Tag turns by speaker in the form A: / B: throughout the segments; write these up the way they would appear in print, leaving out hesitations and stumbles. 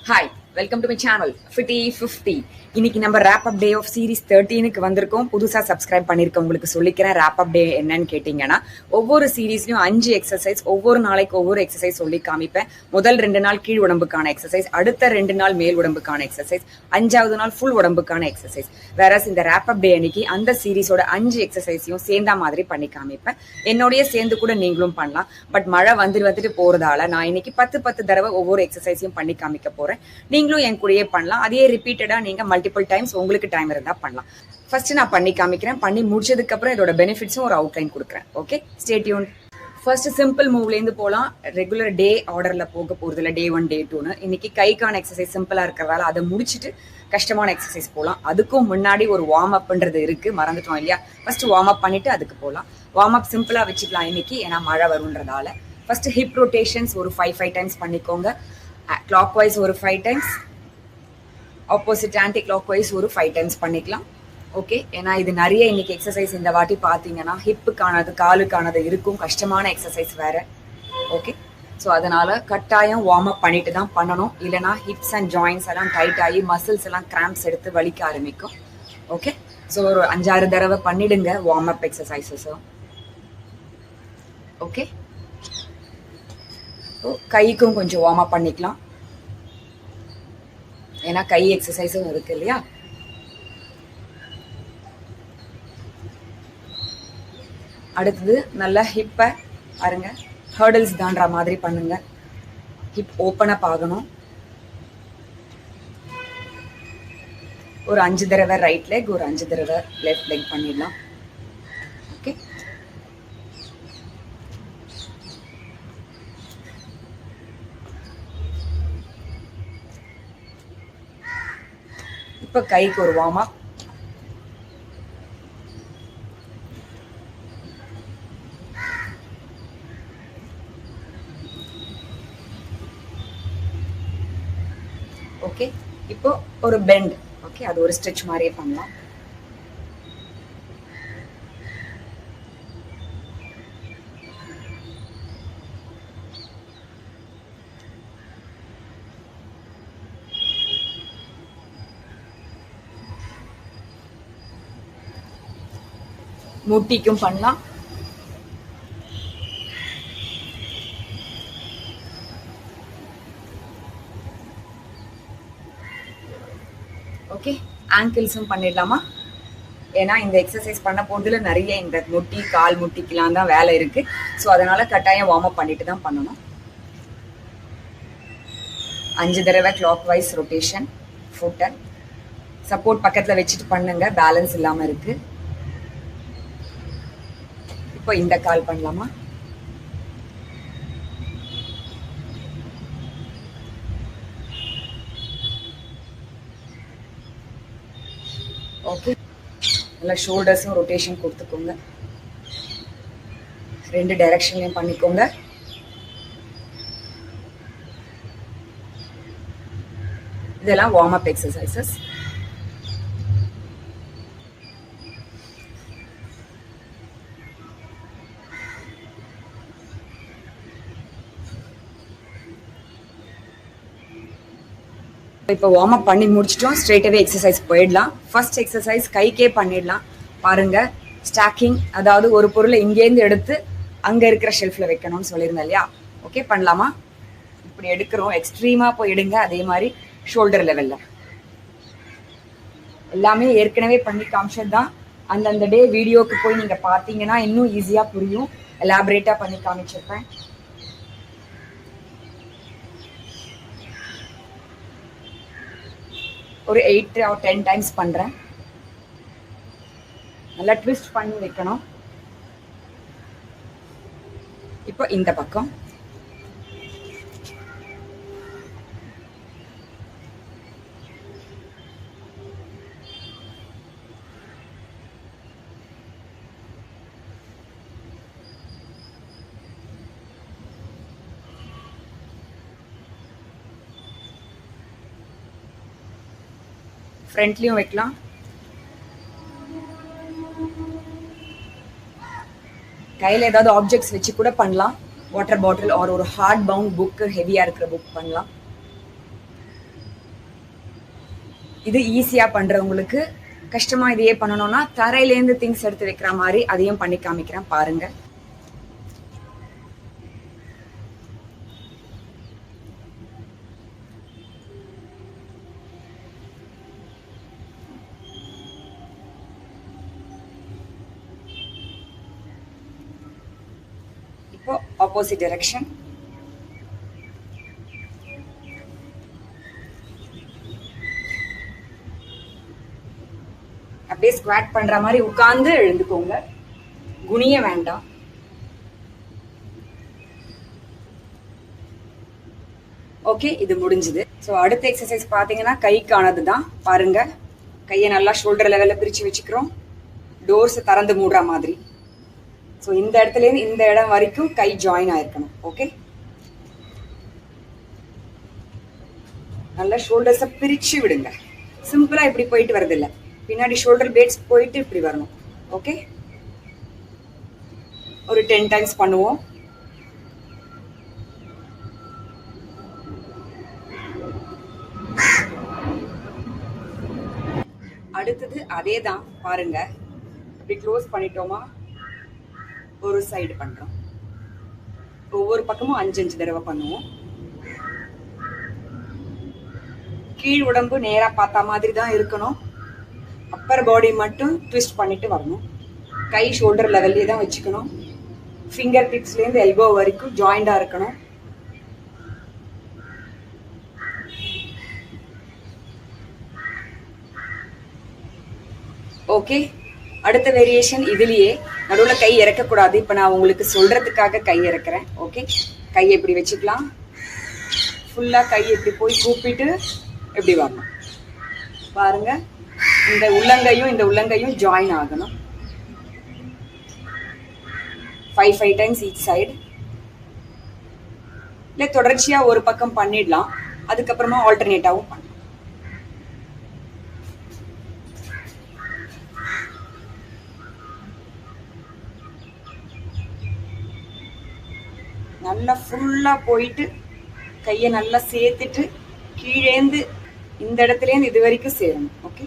A: Hi, welcome to my channel fifty 50. இன்னைக்கு நம்ம wrap up day of series 13க்கு வந்திருக்கோம். புதுசாக சப்ஸ்கிரைப் பண்ணியிருக்கோம். உங்களுக்கு சொல்லிக்கிறேன் ரேப் அப் டே என்னன்னு கேட்டிங்கன்னா, ஒவ்வொரு சீரீஸ்லையும் 5 எக்ஸசைஸ், ஒவ்வொரு நாளைக்கு ஒவ்வொரு எக்ஸசைஸ் சொல்லி காமிப்பேன். முதல் 2 நாள் கீழ் உடம்புக்கான எக்ஸசைஸ், அடுத்த 2 நாள் மேல் உடம்புக்கான எக்ஸசைஸ், 5வது நாள் ஃபுல் உடம்புக்கான எக்ஸசைஸ். வேற இந்த ரேப் அப் டே அன்னைக்கு அந்த சீரீஸோட 5 எக்ஸசைஸையும் சேர்ந்த மாதிரி பண்ணி காமிப்பேன். என்னோடய சேர்ந்து கூட நீங்களும் பண்ணலாம். பட் மழை வந்துட்டு போறதால நான் இன்னைக்கு 10 தடவை ஒவ்வொரு எக்ஸசைஸையும் பண்ணி காமிக்க போறேன். நீங்களும் என் கூடயே பண்ணலாம். அதே ரிப்பீட்டடா நீங்க மல்டிபிள் டைம்ஸ் உங்களுக்கு டைம் இருந்தா பண்ணலாம். ஃபர்ஸ்ட் நான் பண்ணி காமிக்கிறேன். பண்ணி முடிச்சதுக்கு அப்புறம் இதோட பெனிஃபிட்ஸும் ஒரு அவுட்லைன் கொடுக்குறேன். Okay, stay tune. First simple மூவ்லேருந்து போகலாம். ரெகுலர் டே ஆர்டர்ல போக போறது இல்லை, டே 1 டே 2ன்னு. இன்னைக்கு கைக்கான எக்ஸசைஸ் சிம்பிளா இருக்கிறதால அதை முடிச்சுட்டு கஷ்டமான எக்ஸசைஸ் போகலாம். அதுக்கும் முன்னாடி ஒரு வார்ம் அப்ன்றது இருக்கு, மறந்துட்டோம் இல்லையா? ஃபர்ஸ்ட் வார்ம் அப் பண்ணிட்டு அதுக்கு போகலாம். வார்ம் அப் சிம்பிளா வச்சுக்கலாம் இன்னைக்கு, ஏன்னா மழை வரும்ன்றதால. ஃபர்ஸ்ட் ஹிப் ரொட்டேஷன்ஸ் ஒரு 5 டைம்ஸ் பண்ணிக்கோங்க. கிளாக் வைஸ் ஒரு 5 times, opposite anti clockwise ஒரு 5 டைம்ஸ் பண்ணிக்கலாம். ஓகே, ஏன்னா இது நிறைய இன்னைக்கு எக்ஸசைஸ் இந்த வாட்டி பார்த்தீங்கன்னா ஹிப்புக்கானது காலுக்கானது இருக்கும், கஷ்டமான எக்ஸசைஸ் வேற. ஓகே, ஸோ அதனால கட்டாயம் வார்ம் அப் பண்ணிட்டு தான் பண்ணணும். இல்லைனா ஹிப்ஸ் அண்ட் ஜாயின்ஸ் எல்லாம் டைட் ஆகி மசில்ஸ் எல்லாம் கிராம்ப்ஸ் எடுத்து வலிக்க ஆரம்பிக்கும். ஓகே, ஸோ ஒரு 5-6 தடவை பண்ணிடுங்க வார்ம் அப் எக்ஸசைசஸும். ஓகே, கைக்கும் கொஞ்சம் வார்ம் அப் பண்ணிக்கலாம், ஏன்னா கை எக்ஸசைஸும் இருக்கு இல்லையா? அடுத்தது நல்லா ஹிப்பை பாருங்க, ஹர்டில்ஸ் தாண்டற மாதிரி பண்ணுங்க. ஹிப் ஓப்பன் அப் ஆகணும். ஒரு 5 தடவை ரைட் லெக், ஒரு 5 தடவை லெஃப்ட் லெக் பண்ணிடலாம். ஓகே, இப்போ கைக்கு ஒரு வார்ம் அப். ஓகே, இப்போ ஒரு பெண்ட். ஓகே, அது ஒரு ஸ்ட்ரெச் மாதிரியே பண்ணலாம். முட்டிக்கும் பண்ணலாம். ஓகே, ஆங்கிள்ஸும் பண்ணிடலாமா? ஏன்னா இந்த எக்ஸசைஸ் பண்ண போறதுல நிறைய இந்த முட்டி கால் முட்டிக்கெல்லாம் தான் வேலை இருக்கு. ஸோ அதனால கட்டாயம் வார்ம் அப் பண்ணிட்டு தான் பண்ணணும். 5 தடவை கிளாக் வைஸ் ரொட்டேஷன். ஃபுட்டை சப்போர்ட் பக்கத்தில் வச்சுட்டு பண்ணுங்க, பேலன்ஸ் இல்லாமல் இருக்கு. இப்போ இந்த கால் பண்ணலாமா? ஓகே, நல்லா ஷோல்டர்ஸும் ரொட்டேஷன் கொடுத்துக்கோங்க. 2 டைரக்ஷன்லையும் பண்ணிக்கோங்க. இதெல்லாம் வார்ம் அப் எக்ஸசைசஸ். இப்போ வார்ம் அப் பண்ணி முடிச்சிட்டோம். ஸ்ட்ரெயிட்டாவே எக்ஸசைஸ் போயிடலாம். ஃபர்ஸ்ட் எக்ஸசைஸ் கைக்கே பண்ணிடலாம். பாருங்க, ஸ்டாக்கிங், அதாவது ஒரு பொருளை இங்கேருந்து எடுத்து அங்கே இருக்கிற ஷெல்ஃபில் வைக்கணும்னு சொல்லியிருந்தேன் இல்லையா? ஓகே, பண்ணலாமா? இப்படி எடுக்கிறோம், எக்ஸ்ட்ரீமாக போய் எடுங்க. அதே மாதிரி ஷோல்டர் லெவலில் எல்லாமே ஏற்கனவே பண்ணி காமிச்சது தான். அந்தந்த டே வீடியோக்கு போய் நீங்கள் பார்த்தீங்கன்னா இன்னும் ஈஸியாக புரியும். எலாபரேட்டாக பண்ணி காமிச்சிருப்பேன். ஒரு 8 or 10 டைம்ஸ் பண்ணுறேன். நல்லா ட்விஸ்ட் பண்ணி வைக்கணும். இப்போ இந்த பக்கம் ஃப்ரண்ட்லேயும் வைக்கலாம். கையில் ஏதாவது ஆப்ஜெக்ட்ஸ் வச்சு கூட பண்ணலாம். வாட்டர் பாட்டில் ஆர் ஒரு ஹார்ட் பவுண்ட் புக்கு, ஹெவியாக இருக்கிற புக் பண்ணலாம். இது ஈஸியா பண்றவங்களுக்கு. கஷ்டமா இதையே பண்ணணும்னா தரையிலேருந்து திங்ஸ் எடுத்து வைக்கிற மாதிரி அதையும் பண்ணி காமிக்கிறேன் பாருங்க. இப்போ ஆப்போசிட் டைரக்ஷன். அப்படியே ஸ்குவாட் பண்ற மாதிரி உட்கார்ந்து எழுந்துக்கோங்க, குனிய வேண்டாம். ஓகே, இது முடிஞ்சது. ஸோ அடுத்த எக்ஸசைஸ் பார்த்தீங்கன்னா கைக்கானது தான். பாருங்க, கையை நல்லா ஷோல்டர் லெவலில் பிரித்து வச்சுக்கிறோம், டோர்ஸ் திறந்து மூடுற மாதிரி. ஸோ இந்த இடத்துலேருந்து இந்த இடம் வரைக்கும் கை ஜாயின் ஆயிருக்கணும். ஓகே, நல்லா ஷோல்டர்ஸை பிரித்து விடுங்க. சிம்பிளாக இப்படி போயிட்டு வரதில்லை, பின்னாடி ஷோல்டர் பேட்ஸ் போயிட்டு இப்படி வரணும். ஓகே, ஒரு 10 டைம்ஸ் பண்ணுவோம். அடுத்தது அதே தான் பாருங்க. இப்படி க்ளோஸ் பண்ணிட்டோமா, ஒரு சைடு பண்றோம். ஒவ்வொரு பக்கமும் 5 தடவை பண்ணுவோம். கீழ் உடம்பு நேரா பார்த்த மாதிரி தான் இருக்கணும். அப்பர் பாடி மட்டும் ட்விஸ்ட் பண்ணிட்டு வரணும். கை ஷோல்டர் லெவல்லே தான் வச்சுக்கணும். ஃபிங்கர் டிப்ஸ்லேருந்து எல்போ வரைக்கும் ஜாயிண்டா இருக்கணும். ஓகே, அடுத்த வேரியேஷன் இதுலயே நடுவில் கை இறக்கக்கூடாது. இப்போ நான் உங்களுக்கு சொல்றதுக்காக கை இறக்குறேன். ஓகே, கையை இப்படி வச்சுக்கலாம். ஃபுல்லாக கை இப்படி போய் கூப்பிட்டு இப்படி வரணும். பாருங்க, இந்த உள்ளங்கையும் ஜாயின் ஆகணும். 5 டைம்ஸ் ஈச் சைடு. இல்லை தொடர்ச்சியா ஒரு பக்கம் பண்ணிடலாம், அதுக்கப்புறமா ஆல்டர்னேட்டாவும் பண்ணலாம். நல்லா ஃபுல்லா போயிட்டு கையை நல்லா சேர்த்துட்டு கீழேந்து இந்த இடத்துலேருந்து இது வரைக்கும் சேரணும். ஓகே,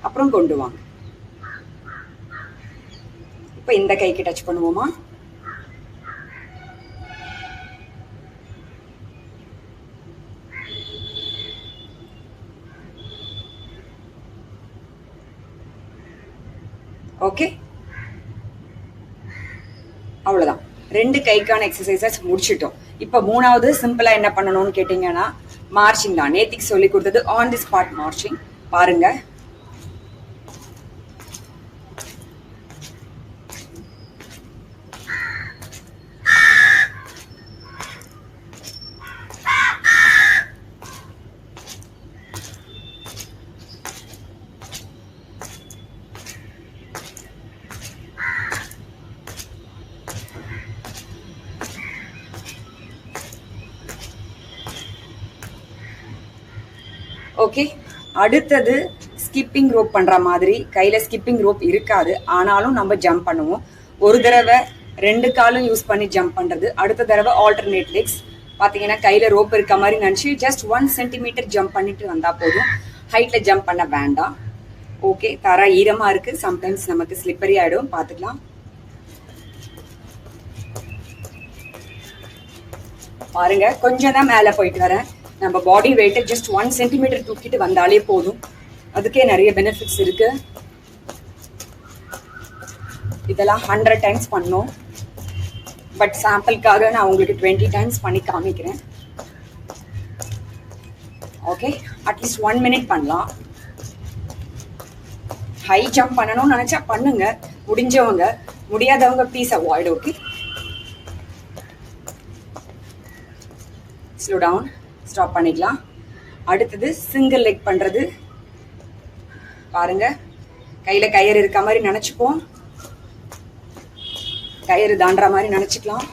A: அப்புறம் கொண்டு வாங்க. இப்போ இந்த கைக்கு டச் பண்ணுவோமா? ஓகே, அவ்வளவுதான். 2 கைக்கான எக்ஸசைசஸ் முடிச்சிட்டோம். இப்ப 3வது சிம்பிளா என்ன பண்ணணும்னு கேட்டீங்கன்னா மார்ச்சிங் தான். நேத்திக்கு சொல்லி கொடுத்தது ஆன் தி ஸ்பாட் மார்ச்சிங். பாருங்க, ஓகே. அடுத்தது ஸ்கிப்பிங் ரோப் பண்ற மாதிரி. கையில ஸ்கிப்பிங் ரோப் இருக்காது, ஆனாலும் நம்ம ஜம்ப் பண்ணுவோம். ஒரு தடவை 2 காலும் யூஸ் பண்ணி ஜம்ப் பண்றது, அடுத்த தடவை ஆல்டர்னேட் லெக்ஸ். பாத்தீங்கன்னா கையில ரோப் இருக்க மாதிரி நினைச்சு ஜஸ்ட் 1 சென்டிமீட்டர் ஜம்ப் பண்ணிட்டு வந்தா போதும். ஹைட்ல ஜம்ப் பண்ண வேண்டாம். ஓகே, தர ஈரமா இருக்கு, சம்டைம்ஸ் நமக்கு ஸ்லிப்பரி ஆயிடும், பாத்துக்கலாம். பாருங்க, கொஞ்சம் தான் மேல போயிட்டு வரேன். நம்ம பாடி வெயிட்டை ஜஸ்ட் 1 சென்டிமீட்டர் தூக்கிட்டு வந்தாலே போதும். அதுக்கே நிறைய பெனிஃபிட்ஸ் இருக்கு. இதெல்லாம் 100 டைம்ஸ் பண்ணோம், பட் சாம்பிளுக்காக நான் உங்களுக்கு 20 டைம்ஸ் பண்ணி காமிக்கிறேன். ஓகே, அட்லீஸ்ட் 1 மினிட் பண்ணலாம். ஹை ஜம்ப் பண்ணணும்னு நினைச்சா பண்ணுங்க, முடிஞ்சவங்க. முடியாதவங்க please avoid. Okay, slow down, stop பண்ணிக்கலாம். அடுத்தது சிங்கிள் லெக் பண்றது. பாருங்க, கையில கயிறு இருக்க மாதிரி நினைச்சுப்போம், கயிறு தாண்டற மாதிரி நினைச்சுக்கலாம்.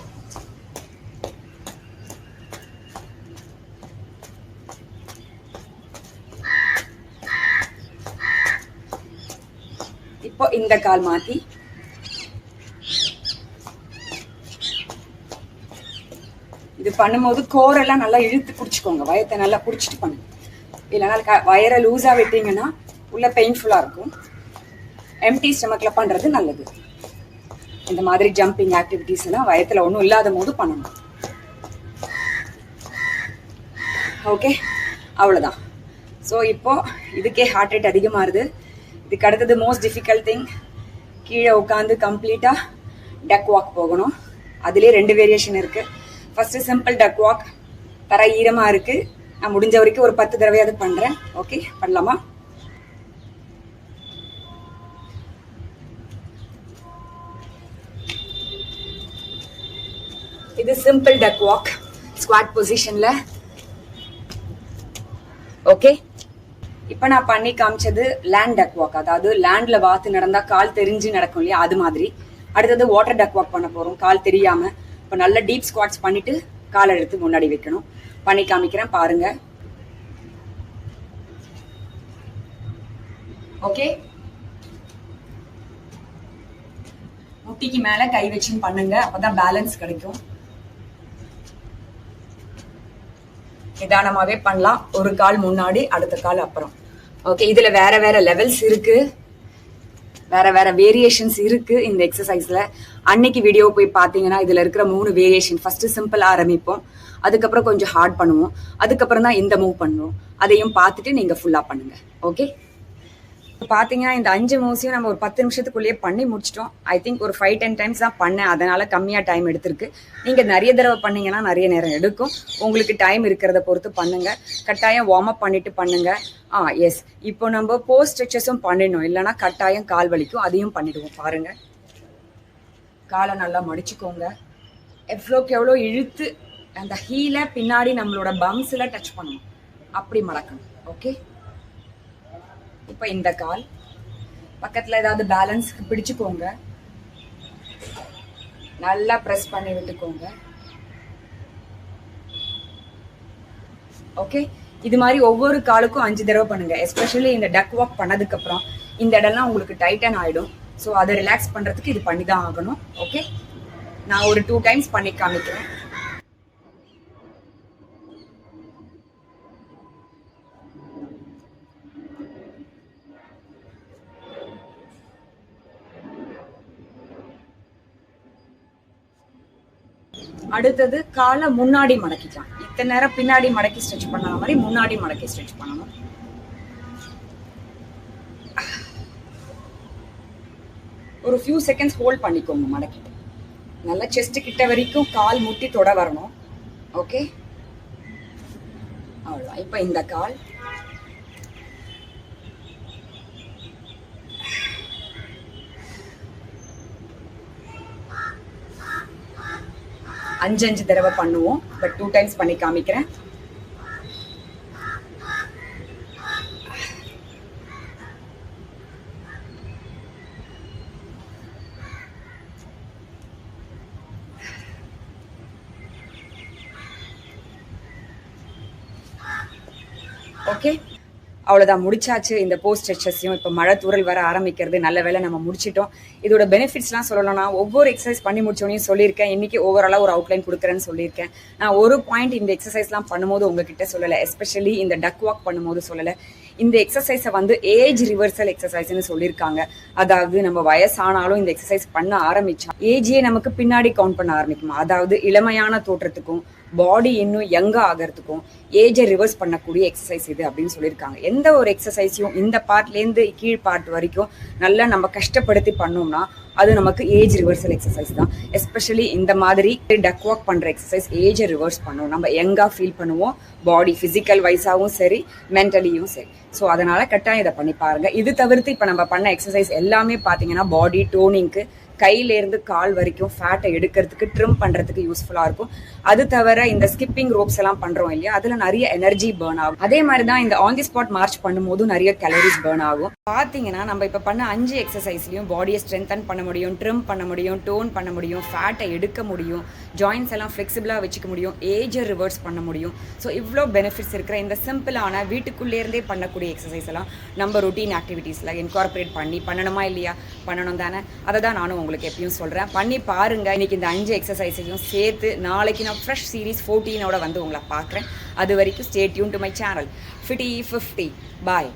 A: இப்போ இந்த கால் மாத்தி இது பண்ணும்போது கோரெல்லாம் நல்லா இழுத்து குடிச்சுக்கோங்க, வயத்தை நல்லா குடிச்சிட்டு பண்ணுங்க. இல்லைனா வயரை லூஸாக விட்டீங்கன்னா உள்ள பெயின்ஃபுல்லாக இருக்கும். எம்டி ஸ்டமக்கில் பண்ணுறது நல்லது. இந்த மாதிரி ஜம்பிங் ஆக்டிவிட்டிஸ் எல்லாம் வயத்தில் ஒன்றும் இல்லாத போது பண்ணணும். ஓகே, அவ்வளோதான். ஸோ இப்போ இதுக்கே ஹார்ட் ரேட் அதிகமாகுது. இதுக்கு அடுத்தது மோஸ்ட் டிஃபிகல்ட் திங், கீழே உட்காந்து கம்ப்ளீட்டாக டக் வாக் போகணும். அதுலேயே 2 வேரியேஷன் இருக்குது. ஃபஸ்ட்டு சிம்பிள் டக் வாக், தர ஈரமாக இருக்குது. நான் முடிஞ்ச வரைக்கும் ஒரு 10 தடவையாவது பண்ணுறேன். ஓகே, பண்ணலாமா? இது சிம்பிள் டக் வாக் ஸ்குவாட் பொசிஷன்ல. ஓகே, இப்போ நான் பண்ணி காமிச்சது லேண்ட் டக் வாக், அதாவது லேண்ட்ல வாத்து நடந்தா கால் தெரிஞ்சு நடக்கும் இல்லையா, அது மாதிரி. அடுத்தது வாட்டர் டக் வாக் பண்ண போறோம், கால் தெரியாம. இப்போ நல்ல டீப் ஸ்குவாட்ஸ் பண்ணிட்டு காலை எடுத்து முன்னாடி வைக்கணும். பண்ணி காமிக்கிறேன், பாருங்க. ஓகே, முட்டிக்கு மேல கை வச்சு பண்ணுங்க, அப்பதான் பேலன்ஸ் கிடைக்கும். நிதானமாவே பண்ணலாம். ஒரு கால் முன்னாடி, அடுத்த கால் அப்புறம். ஓகே, இதுல வேற வேற லெவல்ஸ் இருக்கு, வேற வேற வேரியேஷன்ஸ் இருக்கு இந்த எக்ஸசைஸ்ல. அன்னைக்கு வீடியோ போய் பாத்தீங்கன்னா இதுல இருக்கிற 3 வேரியேஷன். ஃபர்ஸ்ட் சிம்பிள் ஆரம்பிப்போம், அதுக்கப்புறம் கொஞ்சம் ஹார்ட் பண்ணுவோம், அதுக்கப்புறம் தான் இந்த மூவ் பண்ணுவோம். அதையும் பார்த்துட்டு நீங்க ஃபுல்லா பண்ணுங்க. ஓகே, பாத்தீங்கன்னா இந்த 5 மூவ்ஸையும் நம்ம ஒரு 10 நிமிஷத்துக்குள்ளேயே பண்ணி முடிச்சிட்டோம். ஐ திங்க் ஒரு 5-10 டைம்ஸ் தான் பண்ணேன், அதனால கம்மியா டைம் எடுத்திருக்கு. நீங்க நிறைய தடவை பண்ணீங்கன்னா நிறைய நேரம் எடுக்கும். உங்களுக்கு டைம் இருக்கிறத பொறுத்து பண்ணுங்க. கட்டாயம் வார்ம் அப் பண்ணிட்டு பண்ணுங்க. எஸ், இப்போ நம்ம போஸ்ட் ஸ்ட்ரெச்சஸும் பண்ணிடணும், இல்லைன்னா கட்டாயம் கால் வலிக்கும். அதையும் பண்ணிடுவோம். பாருங்க, காலை நல்லா மடிச்சுக்கோங்க. எவ்வளோக்கு எவ்வளோ இழுத்து அந்த ஹீலை பின்னாடி நம்மளோட பம்ஸ்ல டச் பண்ணணும், அப்படி மடக்கணும். ஓகே, இப்போ இந்த கால் பக்கத்துல ஏதாவது பேலன்ஸ்க்கு பிடிச்சுக்கோங்க, நல்லா பிரஸ் பண்ணி விட்டுக்கோங்க. ஓகே, இது மாதிரி ஒவ்வொரு காலுக்கும் 5 தடவை பண்ணுங்க. எஸ்பெஷலி இந்த டக் வாக் பண்ணதுக்கு அப்புறம் இந்த இடம்லாம் உங்களுக்கு டைட்டன் ஆயிடும். ஸோ அதை ரிலாக்ஸ் பண்றதுக்கு இது பண்ணி தான் ஆகணும். ஓகே, நான் ஒரு 2 டைம்ஸ் பண்ணி காமிக்கிறேன். அடுத்தது காலை முன்னாடி மடக்கிக்கலாம். இத்தனை நேரம் பின்னாடி மடக்கி ஸ்ட்ரெச் பண்ண மாதிரி முன்னாடி மடக்கி ஸ்ட்ரெச் பண்ணணும். ஒரு ஃபியூ செகண்ட்ஸ் ஹோல்ட் பண்ணிக்கோங்க மடக்கிட்டு. நல்லா செஸ்ட் கிட்ட வரைக்கும் கால் முட்டி தொட வரணும். ஓகே, அவ்வளோதான். இப்போ இந்த கால் அஞ்சு தடவை பண்ணுவோம். பட் 2 டைம்ஸ் பண்ணி காமிக்கிறேன். ஓகே, அவ்வளோதான், முடிச்சாச்சு இந்த போஸ்ட் ஸ்ட்ரெச்சஸையும். இப்போ மழை தூரல் வர ஆரம்பிக்கிறது, நல்ல வேலை நம்ம முடிச்சிட்டோம். இதோட பெனிஃபிட்ஸ்லாம் சொல்லணும்னா ஒவ்வொரு எக்ஸசைஸ் பண்ணி முடிச்சோனையும் சொல்லியிருக்கேன். இன்னைக்கு ஓவராலாக ஒரு அவுட்லைன் கொடுக்குறேன்னு சொல்லியிருக்கேன். நான் ஒரு பாயிண்ட் இந்த எக்ஸசைஸ்லாம் பண்ணும்போது உங்ககிட்ட சொல்லலை, எஸ்பெஷலி இந்த டக் வாக் பண்ணும்போது சொல்லலை. இந்த எக்ஸசைஸை வந்து ஏஜ் ரிவர்சல் எக்ஸசைஸ்ன்னு சொல்லியிருக்காங்க. அதாவது நம்ம வயசானாலும் இந்த எக்ஸசைஸ் பண்ண ஆரம்பிச்சா ஏஜே நமக்கு பின்னாடி கவுண்ட் பண்ண ஆரம்பிக்குமா. அதாவது இளமையான தோற்றத்துக்கும் பாடி இன்னும் யங்கா ஆகிறதுக்கும் ஏஜை ரிவர்ஸ் பண்ணக்கூடிய எக்ஸசைஸ் இது அப்படின்னு சொல்லியிருக்காங்க. எந்த ஒரு எக்ஸசைஸையும் இந்த பார்ட்லேருந்து கீழ் பார்ட் வரைக்கும் நல்லா நம்ம கஷ்டப்படுத்தி பண்ணோம்னா அது நமக்கு ஏஜ் ரிவர்சல் எக்ஸசைஸ் தான். எஸ்பெஷலி இந்த மாதிரி டக் வாக் பண்ற எக்ஸசைஸ் ஏஜை ரிவர்ஸ் பண்ணுவோம், நம்ம யங்கா ஃபீல் பண்ணுவோம், பாடி பிசிக்கல் வைஸாகவும் சரி மென்டலியும் சரி. ஸோ அதனால கட்டாயம் இதை பண்ணி பாருங்க. இது தவிர்த்து இப்போ நம்ம பண்ண எக்ஸசைஸ் எல்லாமே பார்த்தீங்கன்னா பாடி டோனிங்க்கு, கையிலேருந்து கால் வரைக்கும் ஃபேட்டை எடுக்கிறதுக்கு, ட்ரிம் பண்ணுறதுக்கு யூஸ்ஃபுல்லாக இருக்கும். அது தவிர இந்த ஸ்கிப்பிங் ரோப்ஸ் எல்லாம் பண்ணுறோம் இல்லையா, அதில் நிறைய எனர்ஜி பேர்ன் ஆகும். அதே மாதிரி தான் இந்த ஆன் தி ஸ்பாட் மார்ச் பண்ணும்போது நிறைய கேலரிஸ் பேர்ன் ஆகும். பார்த்தீங்கன்னா நம்ம இப்போ பண்ண 5 எக்ஸசைஸ்லையும் பாடியை ஸ்ட்ரென்தன் பண்ண முடியும், ட்ரிம் பண்ண முடியும், டோன் பண்ண முடியும், ஃபேட்டை எடுக்க முடியும், ஜாயின்ஸ் எல்லாம் ஃப்ளெக்சிபிளாக வச்சுக்க முடியும், ஏஜை ரிவர்ஸ் பண்ண முடியும். ஸோ இவ்வளோ பெனிஃபிட்ஸ் இருக்கிற இந்த சிம்பிளான வீட்டுக்குள்ளேருந்தே பண்ணக்கூடிய எக்ஸசைஸ் எல்லாம் நம்ம ரொட்டீன் ஆக்டிவிட்டீஸில் இன்கார்பரேட் பண்ணணுமா இல்லையா? பண்ணணும் தானே? அதை தான் நானும் உங்களுக்கு எப்பயும் சொல்கிறேன். பண்ணி பாருங்கள். இன்றைக்கி இந்த 5 எக்ஸசைஸையும் சேர்த்து நாளைக்கு நான் ஃப்ரெஷ் சீரீஸ் 14ஓட வந்து உங்களை பார்க்குறேன். அது வரைக்கும் stay tune to my channel FITTY50. Bye.